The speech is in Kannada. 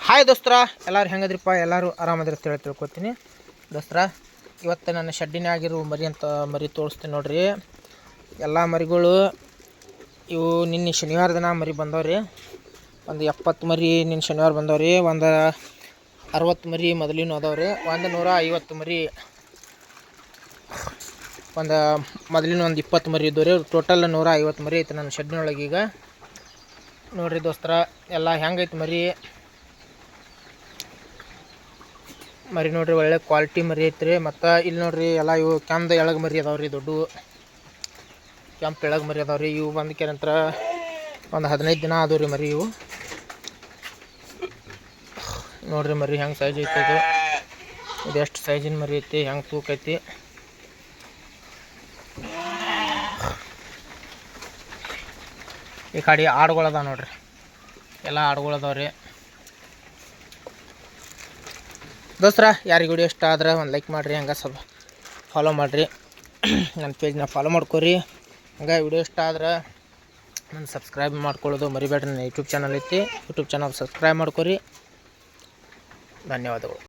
ಹಾಯ್ ದೋಸ್ತರ, ಎಲ್ಲರೂ ಹೆಂಗದ್ರಿಪ್ಪ? ಎಲ್ಲರೂ ಆರಾಮದಿರ ಅಂತ ಹೇಳಿ ತಿಳ್ಕೊತೀನಿ ದೋಸ್ತರ. ಇವತ್ತು ನನ್ನ ಶೆಡ್ಡಿನಾಗಿರೋ ಮರಿ ತೋರಿಸ್ತೀನಿ ನೋಡ್ರಿ. ಎಲ್ಲ ಮರಿಗಳು ಇವು ನಿನ್ನೆ ಶನಿವಾರ ದಿನ ಮರಿ ಬಂದವ್ರಿ. ಒಂದು 70 ಮರಿ ನಿನ್ನೆ ಶನಿವಾರ ಬಂದವ್ರಿ. ಒಂದು 60 ಮರಿ ಮೊದಲಿನೂ ಅದಾವ್ರಿ. ಒಂದು 150 ಮರಿ, ಒಂದು ಮೊದಲಿನ ಒಂದು 20 ಮರಿ ಇದ್ದವು ರೀ. ಟೋಟಲ್ 150 ಮರಿ ಐತೆ ನನ್ನ ಶೆಡ್ಡಿನೊಳಗೆ. ಈಗ ನೋಡ್ರಿ ದೋಸ್ತರ, ಎಲ್ಲ ಹೆಂಗೈತೆ ಮರಿ ನೋಡ್ರಿ. ಒಳ್ಳೆ ಕ್ವಾಲಿಟಿ ಮರಿ ಐತ್ರಿ. ಮತ್ತು ಇಲ್ಲಿ ನೋಡ್ರಿ, ಎಲ್ಲ ಇವು ಕೆಂಪು ಎಳಗ ಮರಿ ಅದಾವ್ರಿ. ದೊಡ್ಡ ಕೆಂಪು ಎಳಗ ಮರಿ ಅದಾವ್ರಿ. ಇವು ಬಂದಕ್ಕೆ ನಂತರ ಒಂದು 15 ದಿನ ಆದವು ರೀ ಮರಿ. ಇವು ನೋಡ್ರಿ ಮರಿ ಹೆಂಗೆ ಸೈಜ್ ಐತೆ. ಇದು ಎಷ್ಟು ಸೈಜಿನ ಮರಿ ಐತಿ, ಹೆಂಗೆ ತೂಕ ಐತಿ. ಈ ಕಡೆ ಆಡುಗಳದ ನೋಡ್ರಿ, ಎಲ್ಲ ಆಡುಗಳದಾವ್ರಿ ದೋಸ್ತರ. ಯಾರಿಗೆ ವಿಡಿಯೋ ಇಷ್ಟ ಆದ್ರೆ ಒಂದು ಲೈಕ್ ಮಾಡಿರಿ, ಹಂಗೆ ಸ್ವಲ್ಪ ಫಾಲೋ ಮಾಡಿರಿ. ನನ್ನ ಪೇಜ್ನ ಫಾಲೋ ಮಾಡ್ಕೊರಿ. ಹಂಗೆ ವಿಡಿಯೋ ಇಷ್ಟ ಆದ್ರೆ ನಾನು ಸಬ್ಸ್ಕ್ರೈಬ್ ಮಾಡ್ಕೊಳ್ಳೋದು ಮರಿಬೇಡ್ರಿ. ನನ್ನ ಯೂಟ್ಯೂಬ್ ಚಾನಲ್ ಐತಿ, ಯೂಟ್ಯೂಬ್ ಚಾನಲ್ ಸಬ್ಸ್ಕ್ರೈಬ್ ಮಾಡ್ಕೊರಿ. ಧನ್ಯವಾದಗಳು.